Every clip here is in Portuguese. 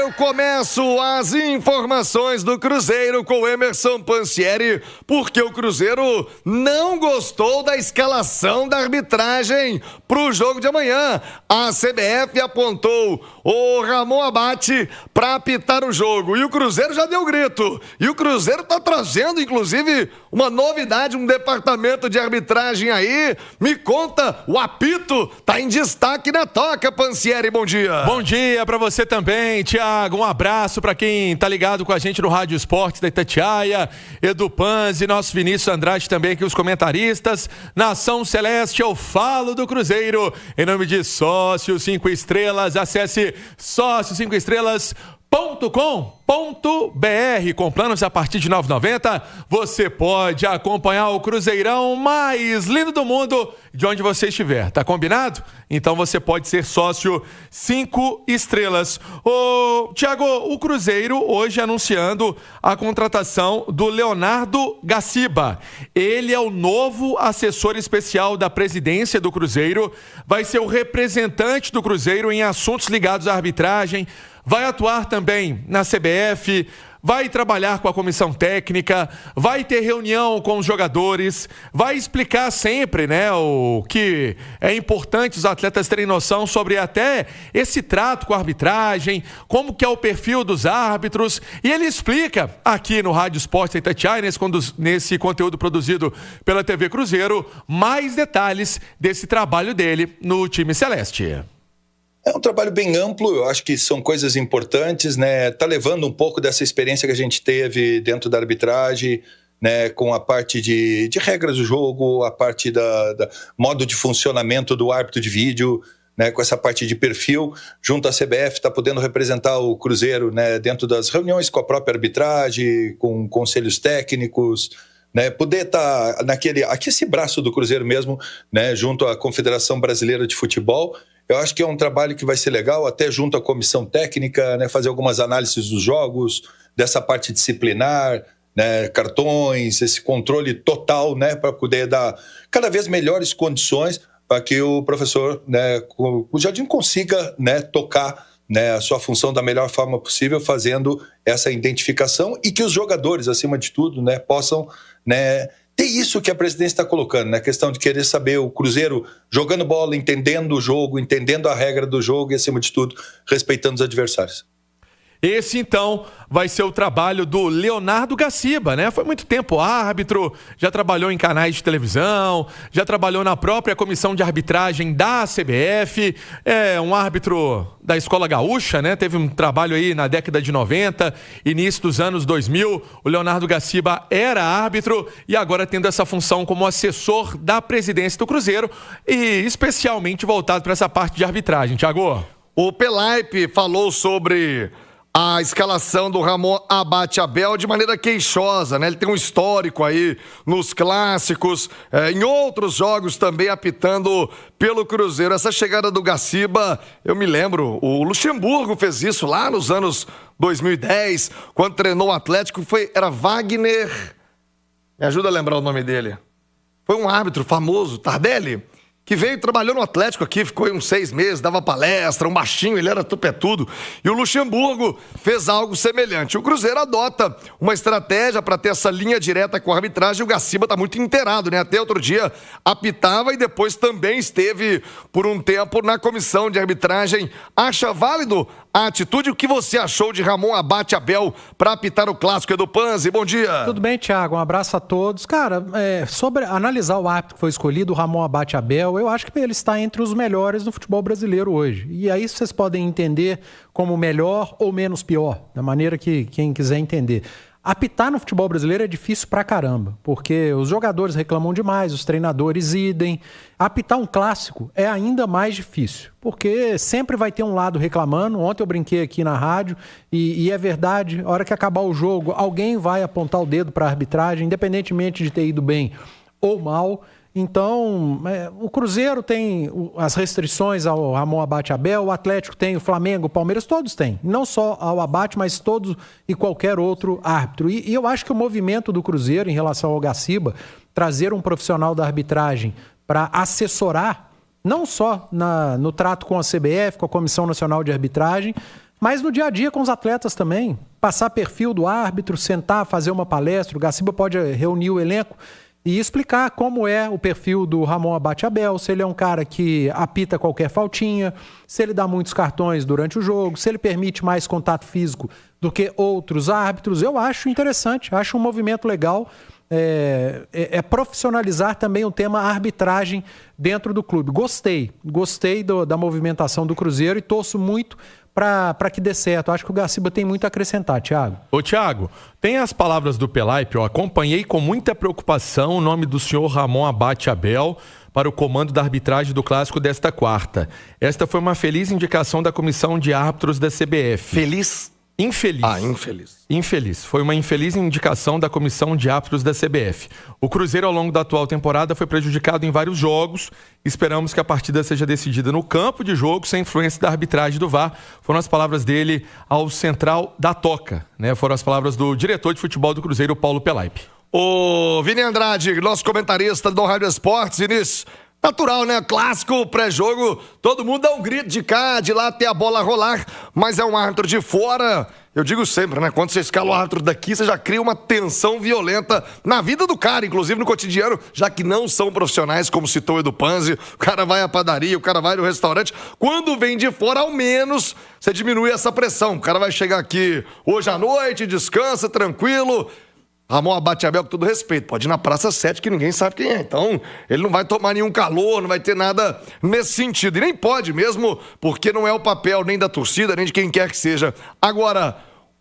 eu começo as informações do Cruzeiro com Emerson Pansieri, porque o Cruzeiro não gostou da escalação da arbitragem para o jogo de amanhã. A CBF apontou o Ramon Abate para apitar o jogo e o Cruzeiro já deu grito. E o Cruzeiro está trazendo, inclusive, uma novidade, um departamento de arbitragem aí. Me conta, o apito está em destaque na toca, Pansieri. Bom dia. Bom dia para você também, Thiago. Um abraço para quem tá ligado com a gente no Rádio Esportes da Itatiaia, Edu Panzi, nosso Vinícius Andrade também aqui, os comentaristas. Nação Celeste, eu falo do Cruzeiro. Em nome de Sócio 5 Estrelas, acesse sócio5estrelas.com.br. Com planos a partir de R$ 9,90, você pode acompanhar o Cruzeirão mais lindo do mundo de onde você estiver. Tá combinado? Então você pode ser sócio 5 estrelas. Ô, Thiago, o Cruzeiro hoje anunciando a contratação do Leonardo Gaciba. Ele é o novo assessor especial da presidência do Cruzeiro, vai ser o representante do Cruzeiro em assuntos ligados à arbitragem, vai atuar também na CBF, vai trabalhar com a comissão técnica, vai ter reunião com os jogadores, vai explicar sempre, né, o que é importante os atletas terem noção sobre até esse trato com a arbitragem, como que é o perfil dos árbitros, e ele explica aqui no Rádio Esportes Itatiaia, nesse conteúdo produzido pela TV Cruzeiro, mais detalhes desse trabalho dele no time celeste. É um trabalho bem amplo, eu acho que são coisas importantes, né? Tá levando um pouco dessa experiência que a gente teve dentro da arbitragem, né? Com a parte de regras do jogo, a parte da modo de funcionamento do árbitro de vídeo, né? Com essa parte de perfil, junto à CBF, tá podendo representar o Cruzeiro, né? Dentro das reuniões com a própria arbitragem, com conselhos técnicos, né, poder estar aqui esse braço do Cruzeiro mesmo, né, junto à Confederação Brasileira de Futebol. Eu acho que é um trabalho que vai ser legal, até junto à comissão técnica, né, fazer algumas análises dos jogos, dessa parte disciplinar, né, cartões, esse controle total, né, para poder dar cada vez melhores condições para que o professor, né, o Jardim consiga, né, tocar, né, a sua função da melhor forma possível, fazendo essa identificação e que os jogadores, acima de tudo, né, possam, né, ter isso que a presidência está colocando, né, a questão de querer saber o Cruzeiro jogando bola, entendendo o jogo, entendendo a regra do jogo e, acima de tudo, respeitando os adversários. Esse, então, vai ser o trabalho do Leonardo Gaciba, né? Foi muito tempo árbitro, já trabalhou em canais de televisão, já trabalhou na própria comissão de arbitragem da CBF, é um árbitro da Escola Gaúcha, né? Teve um trabalho aí na década de 90, início dos anos 2000, o Leonardo Gaciba era árbitro e agora tendo essa função como assessor da presidência do Cruzeiro e especialmente voltado para essa parte de arbitragem. Thiago? O Pelaipe falou sobre a escalação do Ramon Abate Abel de maneira queixosa, né? Ele tem um histórico aí nos clássicos, em outros jogos também apitando pelo Cruzeiro. Essa chegada do Gaciba, eu me lembro, o Luxemburgo fez isso lá nos anos 2010, quando treinou o Atlético, era Wagner, me ajuda a lembrar o nome dele, foi um árbitro famoso, Tardelli, que veio e trabalhou no Atlético aqui, ficou aí uns 6 meses, dava palestra, um baixinho, ele era tupetudo. E o Luxemburgo fez algo semelhante. O Cruzeiro adota uma estratégia para ter essa linha direta com a arbitragem. O Gaciba está muito inteirado, né? Até outro dia apitava e depois também esteve por um tempo na comissão de arbitragem. Acha válido a atitude? O que você achou de Ramon Abate Abel para apitar o clássico? Edu Panzi, bom dia. Tudo bem, Thiago? Um abraço a todos. Cara, sobre analisar o árbitro que foi escolhido, o Ramon Abate Abel, eu acho que ele está entre os melhores do futebol brasileiro hoje. E aí vocês podem entender como melhor ou menos pior, da maneira que quem quiser entender. Apitar no futebol brasileiro é difícil pra caramba, porque os jogadores reclamam demais, os treinadores idem. Apitar um clássico é ainda mais difícil, porque sempre vai ter um lado reclamando. Ontem eu brinquei aqui na rádio e é verdade, a hora que acabar o jogo, alguém vai apontar o dedo para a arbitragem, independentemente de ter ido bem ou mal. Então, o Cruzeiro tem as restrições ao Ramon Abate Abel, o Atlético tem, o Flamengo, o Palmeiras, todos têm. Não só ao Abate, mas todos e qualquer outro árbitro. E eu acho que o movimento do Cruzeiro em relação ao Gaciba, trazer um profissional da arbitragem para assessorar, não só no trato com a CBF, com a Comissão Nacional de Arbitragem, mas no dia a dia com os atletas também. Passar perfil do árbitro, sentar, fazer uma palestra. O Gaciba pode reunir o elenco e explicar como é o perfil do Ramon Abate Abel, se ele é um cara que apita qualquer faltinha, se ele dá muitos cartões durante o jogo, se ele permite mais contato físico do que outros árbitros. Eu acho interessante, acho um movimento legal. É profissionalizar também o tema arbitragem dentro do clube. Gostei da movimentação do Cruzeiro e torço muito para que dê certo. Acho que o Gaciba tem muito a acrescentar, Thiago. Ô, Thiago, tem as palavras do Pelaipe. Eu acompanhei com muita preocupação o nome do senhor Ramon Abate Abel para o comando da arbitragem do Clássico desta quarta. Esta foi uma feliz indicação da Comissão de Árbitros da CBF. Feliz? Infeliz. Infeliz. Foi uma infeliz indicação da Comissão de Árbitros da CBF. O Cruzeiro, ao longo da atual temporada, foi prejudicado em vários jogos. Esperamos que a partida seja decidida no campo de jogo, sem influência da arbitragem do VAR. Foram as palavras dele ao Central da Toca, né? Foram as palavras do diretor de futebol do Cruzeiro, Paulo Pelaipe. O Vini Andrade, nosso comentarista do Rádio Esportes, Vinícius. Natural, né? Clássico, pré-jogo, todo mundo dá um grito de cá, de lá até a bola rolar, mas é um árbitro de fora. Eu digo sempre, né? Quando você escala o árbitro daqui, você já cria uma tensão violenta na vida do cara, inclusive no cotidiano, já que não são profissionais, como citou o Edu Panzi. O cara vai à padaria, o cara vai no restaurante. Quando vem de fora, ao menos, você diminui essa pressão. O cara vai chegar aqui hoje à noite, descansa, tranquilo. Ramon Abate Abel, com todo respeito, pode ir na Praça 7 que ninguém sabe quem é. Então, ele não vai tomar nenhum calor, não vai ter nada nesse sentido. E nem pode mesmo, porque não é o papel nem da torcida, nem de quem quer que seja. Agora,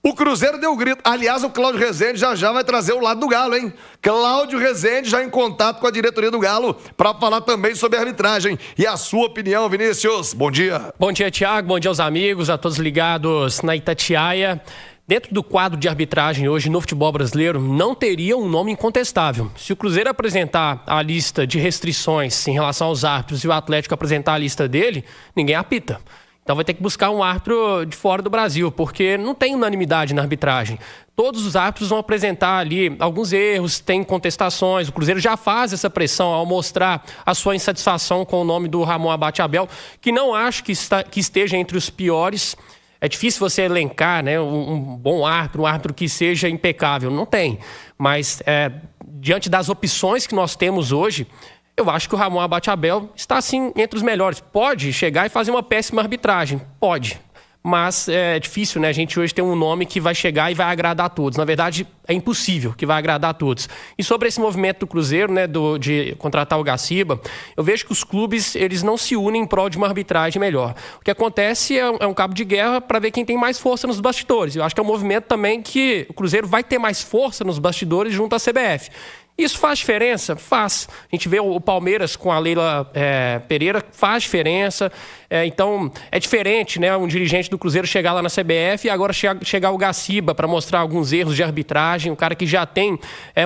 o Cruzeiro deu grito. Aliás, o Cláudio Rezende já vai trazer o lado do Galo, hein? Cláudio Rezende já em contato com a diretoria do Galo para falar também sobre a arbitragem. E a sua opinião, Vinícius? Bom dia. Bom dia, Thiago. Bom dia aos amigos, a todos ligados na Itatiaia. Dentro do quadro de arbitragem hoje no futebol brasileiro, não teria um nome incontestável. Se o Cruzeiro apresentar a lista de restrições em relação aos árbitros e o Atlético apresentar a lista dele, ninguém apita. Então vai ter que buscar um árbitro de fora do Brasil, porque não tem unanimidade na arbitragem. Todos os árbitros vão apresentar ali alguns erros, tem contestações. O Cruzeiro já faz essa pressão ao mostrar a sua insatisfação com o nome do Ramon Abate Abel, que não acho que esteja entre os piores. É difícil você elencar, né, um bom árbitro, um árbitro que seja impecável. Não tem. Mas, diante das opções que nós temos hoje, eu acho que o Ramon Abate Abel está, sim, entre os melhores. Pode chegar e fazer uma péssima arbitragem. Pode. Mas é difícil, né? A gente hoje tem um nome que vai chegar e vai agradar a todos. Na verdade, é impossível que vai agradar a todos. E sobre esse movimento do Cruzeiro, né, de contratar o Gaciba, eu vejo que os clubes, eles não se unem em prol de uma arbitragem melhor. O que acontece é um cabo de guerra para ver quem tem mais força nos bastidores. Eu acho que é um movimento também que o Cruzeiro vai ter mais força nos bastidores junto à CBF. Isso faz diferença? Faz. A gente vê o Palmeiras com a Leila Pereira, faz diferença. Então, é diferente, né? Um dirigente do Cruzeiro chegar lá na CBF e agora chegar o Gaciba para mostrar alguns erros de arbitragem. Um cara que já tem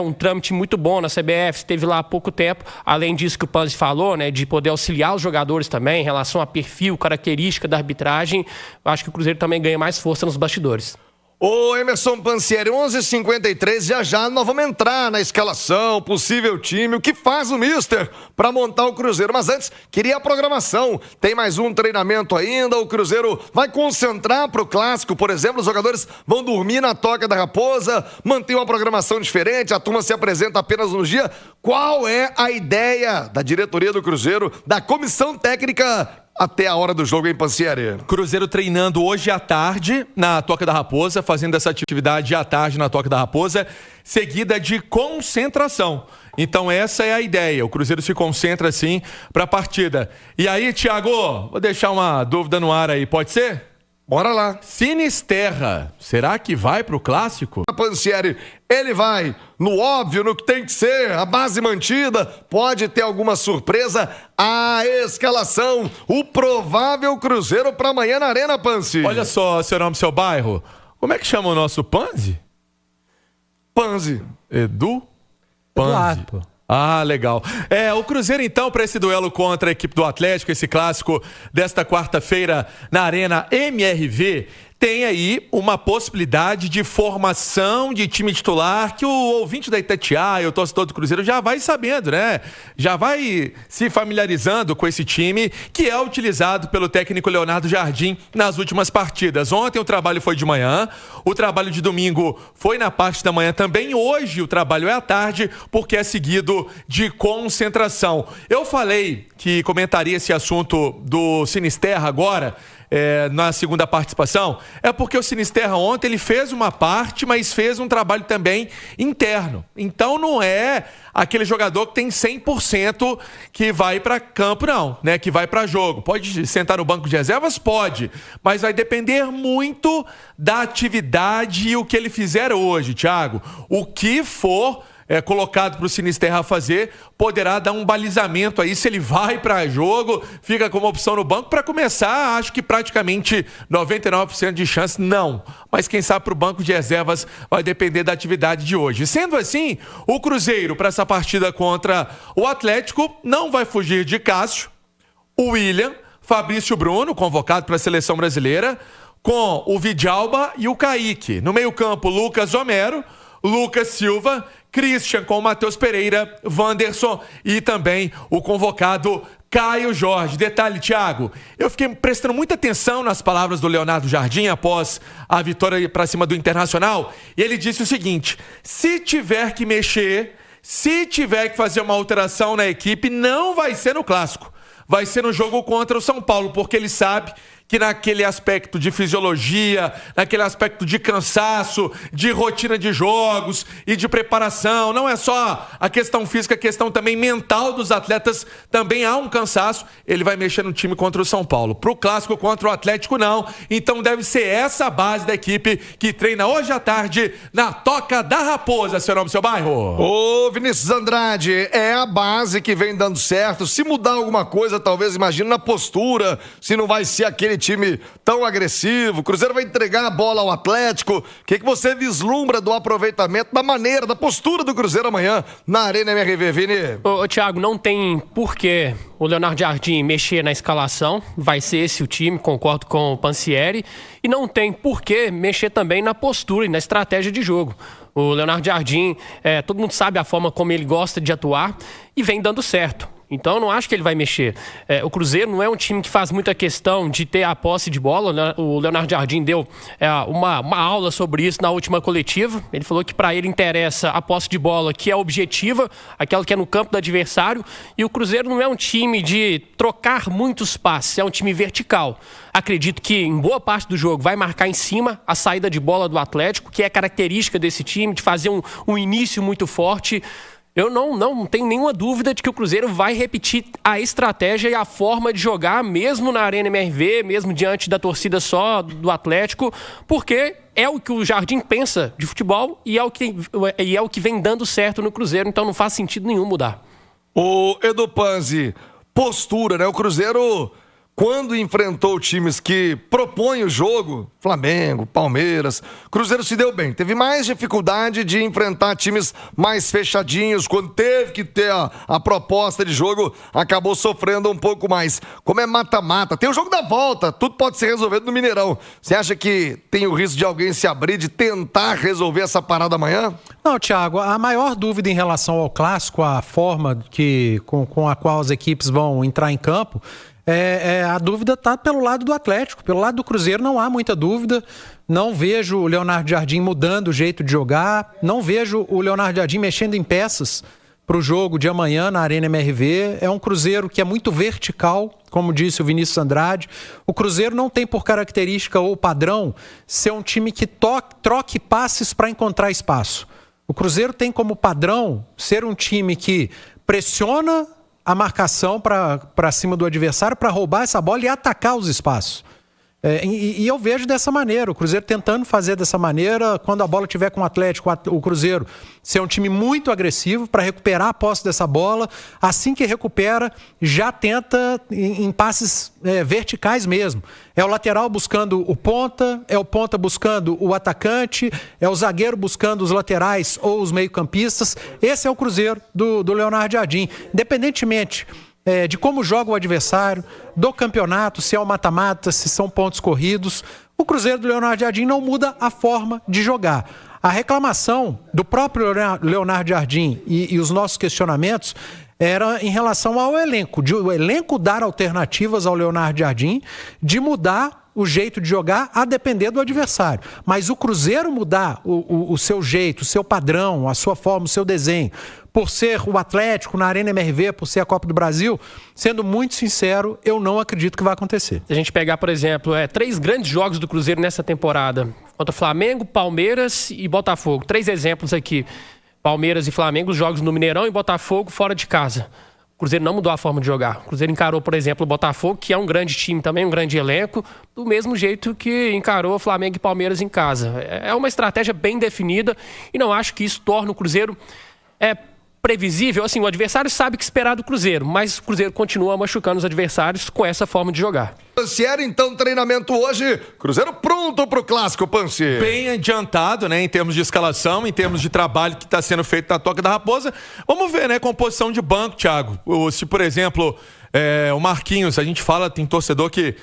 um trâmite muito bom na CBF, esteve lá há pouco tempo. Além disso que o Panzi falou, né? De poder auxiliar os jogadores também em relação a perfil, característica da arbitragem. Eu acho que o Cruzeiro também ganha mais força nos bastidores. Ô Emerson Pansieri, 11h53, já nós vamos entrar na escalação, possível time, o que faz o Mister para montar o Cruzeiro. Mas antes, queria a programação. Tem mais um treinamento ainda, o Cruzeiro vai concentrar para o Clássico, por exemplo, os jogadores vão dormir na Toca da Raposa, manter uma programação diferente, a turma se apresenta apenas no dia. Qual é a ideia da diretoria do Cruzeiro, da comissão técnica até a hora do jogo, hein, Pansieri? Cruzeiro treinando hoje à tarde na Toca da Raposa, fazendo essa atividade à tarde na Toca da Raposa, seguida de concentração. Então essa é a ideia, o Cruzeiro se concentra assim para a partida. E aí, Thiago, vou deixar uma dúvida no ar aí, pode ser? Bora lá. Sinisterra, será que vai pro Clássico? Pansieri, ele vai no óbvio, no que tem que ser, a base mantida, pode ter alguma surpresa, a escalação, o provável Cruzeiro para amanhã na Arena, Pansi. Olha só, seu nome, seu bairro, como é que chama o nosso Panzi? Panzi. Edu Panzi. Eduardo. Ah, legal. O Cruzeiro, então, para esse duelo contra a equipe do Atlético, esse clássico desta quarta-feira na Arena MRV, tem aí uma possibilidade de formação de time titular que o ouvinte da Itatiaia, o torcedor do Cruzeiro, já vai sabendo, né? Já vai se familiarizando com esse time que é utilizado pelo técnico Leonardo Jardim nas últimas partidas. Ontem o trabalho foi de manhã, o trabalho de domingo foi na parte da manhã também. Hoje o trabalho é à tarde, porque é seguido de concentração. Eu falei que comentaria esse assunto do Sinisterra agora, na segunda participação, é porque o Sinisterra ontem ele fez uma parte, mas fez um trabalho também interno. Então não é aquele jogador que tem 100% que vai para campo, não, né? Que vai para jogo. Pode sentar no banco de reservas? Pode, mas vai depender muito da atividade e o que ele fizer hoje, Thiago. O que for colocado para o Sinisterra fazer, poderá dar um balizamento aí se ele vai para jogo, fica como opção no banco. Para começar, acho que praticamente 99% de chance não, mas quem sabe para o banco de reservas vai depender da atividade de hoje. Sendo assim, o Cruzeiro para essa partida contra o Atlético não vai fugir de Cássio, o William, Fabrício Bruno, convocado para a seleção brasileira, com o Vidalba e o Kaique. No meio-campo, Lucas Homero, Lucas Silva, Christian com o Matheus Pereira, Wanderson e também o convocado Caio Jorge. Detalhe, Thiago, eu fiquei prestando muita atenção nas palavras do Leonardo Jardim após a vitória para cima do Internacional, e ele disse o seguinte: se tiver que mexer, se tiver que fazer uma alteração na equipe, não vai ser no Clássico, vai ser no jogo contra o São Paulo, porque ele sabe que naquele aspecto de fisiologia, naquele aspecto de cansaço, de rotina de jogos e de preparação, não é só a questão física, a questão também mental dos atletas, também há um cansaço. Ele vai mexer no time contra o São Paulo. Pro Clássico contra o Atlético, não. Então deve ser essa a base da equipe que treina hoje à tarde na Toca da Raposa, seu nome, seu bairro. Ô, Vinícius Andrade, é a base que vem dando certo. Se mudar alguma coisa, talvez, imagina na postura, se não vai ser aquele time tão agressivo, o Cruzeiro vai entregar a bola ao Atlético. O que você vislumbra do aproveitamento, da maneira, da postura do Cruzeiro amanhã na Arena MRV, Vini? Ô, Thiago, não tem porquê o Leonardo Jardim mexer na escalação, vai ser esse o time, concordo com o Pansieri, e não tem porquê mexer também na postura e na estratégia de jogo. O Leonardo Jardim, todo mundo sabe a forma como ele gosta de atuar e vem dando certo. Então eu não acho que ele vai mexer. O Cruzeiro não é um time que faz muita questão de ter a posse de bola, né? O Leonardo Jardim deu uma aula sobre isso na última coletiva. Ele falou que para ele interessa a posse de bola que é objetiva, aquela que é no campo do adversário. E o Cruzeiro não é um time de trocar muitos passes, é um time vertical. Acredito que em boa parte do jogo vai marcar em cima a saída de bola do Atlético, que é característica desse time, de fazer um início muito forte. Eu não tenho nenhuma dúvida de que o Cruzeiro vai repetir a estratégia e a forma de jogar, mesmo na Arena MRV, mesmo diante da torcida só do Atlético, porque é o que o Jardim pensa de futebol e é o que vem dando certo no Cruzeiro, então não faz sentido nenhum mudar. O Edu Panzi, postura, né? O Cruzeiro, quando enfrentou times que propõem o jogo, Flamengo, Palmeiras, Cruzeiro se deu bem. Teve mais dificuldade de enfrentar times mais fechadinhos. Quando teve que ter a proposta de jogo, acabou sofrendo um pouco mais. Como é mata-mata, tem o jogo da volta, tudo pode ser resolvido no Mineirão. Você acha que tem o risco de alguém se abrir, de tentar resolver essa parada amanhã? Não, Thiago, a maior dúvida em relação ao Clássico, a forma com a qual as equipes vão entrar em campo, a dúvida está pelo lado do Atlético. Pelo lado do Cruzeiro não há muita dúvida. Não vejo o Leonardo Jardim mudando o jeito de jogar. Não vejo o Leonardo Jardim mexendo em peças para o jogo de amanhã na Arena MRV. É um Cruzeiro que é muito vertical, como disse o Vinícius Andrade. O Cruzeiro não tem por característica ou padrão ser um time que troque passes para encontrar espaço. O Cruzeiro tem como padrão ser um time que pressiona a marcação para cima do adversário, para roubar essa bola e atacar os espaços. E eu vejo dessa maneira, o Cruzeiro tentando fazer dessa maneira, quando a bola estiver com o Atlético, o Cruzeiro ser um time muito agressivo para recuperar a posse dessa bola. Assim que recupera, já tenta em passes verticais mesmo. É o lateral buscando o ponta, é o ponta buscando o atacante, é o zagueiro buscando os laterais ou os meio-campistas. Esse é o Cruzeiro do Leonardo Jardim. Independentemente de como joga o adversário, do campeonato, se é o mata-mata, se são pontos corridos, O Cruzeiro do Leonardo Jardim não muda a forma de jogar. A reclamação do próprio Leonardo Jardim e os nossos questionamentos era em relação ao elenco, de o elenco dar alternativas ao Leonardo Jardim, de mudar o jeito de jogar a depender do adversário. Mas o Cruzeiro mudar o seu jeito, o seu padrão, a sua forma, o seu desenho, por ser o Atlético na Arena MRV, por ser a Copa do Brasil, sendo muito sincero, eu não acredito que vai acontecer. Se a gente pegar, por exemplo, 3 grandes jogos do Cruzeiro nessa temporada, contra Flamengo, Palmeiras e Botafogo. 3 exemplos aqui. Palmeiras e Flamengo, os jogos no Mineirão e Botafogo fora de casa. O Cruzeiro não mudou a forma de jogar. O Cruzeiro encarou, por exemplo, o Botafogo, que é um grande time também, um grande elenco, do mesmo jeito que encarou o Flamengo e Palmeiras em casa. É uma estratégia bem definida e não acho que isso torne o Cruzeiro previsível. Assim, o adversário sabe o que esperar do Cruzeiro, mas o Cruzeiro continua machucando os adversários com essa forma de jogar. Pansieri, então, treinamento hoje. Cruzeiro pronto pro clássico, Pansieri. Bem adiantado, né, em termos de escalação, em termos de trabalho que está sendo feito na Toca da Raposa. Vamos ver, né, composição de banco, Thiago. Se, por exemplo, o Marquinhos, a gente fala, tem torcedor que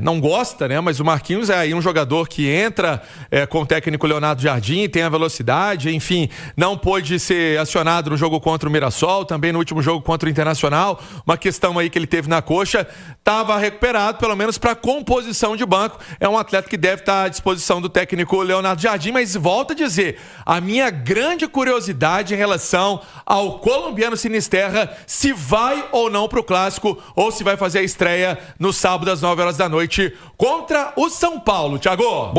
não gosta, né, mas o Marquinhos é aí um jogador que entra com o técnico Leonardo Jardim, tem a velocidade, enfim, não pôde ser acionado no jogo contra o Mirassol, também no último jogo contra o Internacional, uma questão aí que ele teve na coxa, estava recuperado, pelo menos para composição de banco. É um atleta que deve estar à disposição do técnico Leonardo Jardim, mas volto a dizer, a minha grande curiosidade em relação ao colombiano Sinisterra, se vai ou não para o clássico, ou se vai fazer a estreia no sábado às 9 horas da noite contra o São Paulo, Thiago.